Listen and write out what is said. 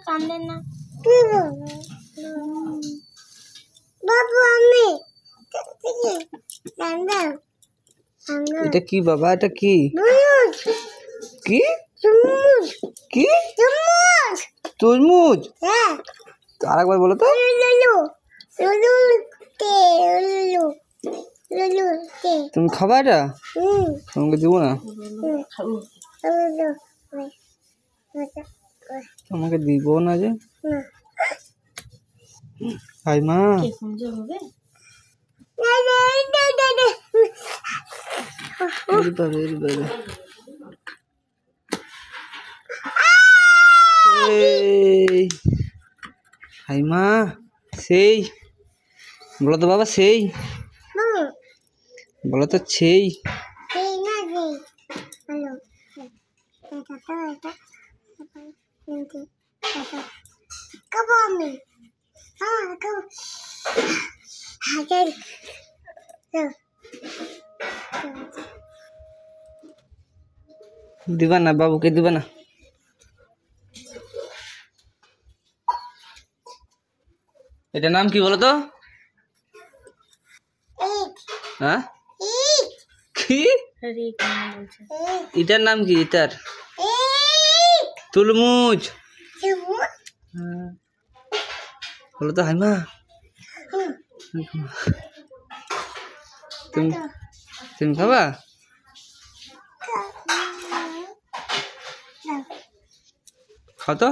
কান্দে না বাবু আমি এটা কি বাবা? এটা কি কি কি তরমুজ? হ্যাঁ আরেকবার বলো তো। তুমি খাবা এটা? তোমাকে দিব না, তোমাকে দিব না যে। হাই মা, হাই মা, সেই বলো তো বাবা, সেই বলো তো, সেই দিবা না বাবুকে, দিবা না? এটা নাম কি বলো তো? হ্যাঁ কি? এটার নাম কি? এটার তরমুজ। বলো তো হাই মা। তুমি তুমি খাবা? খাও তো।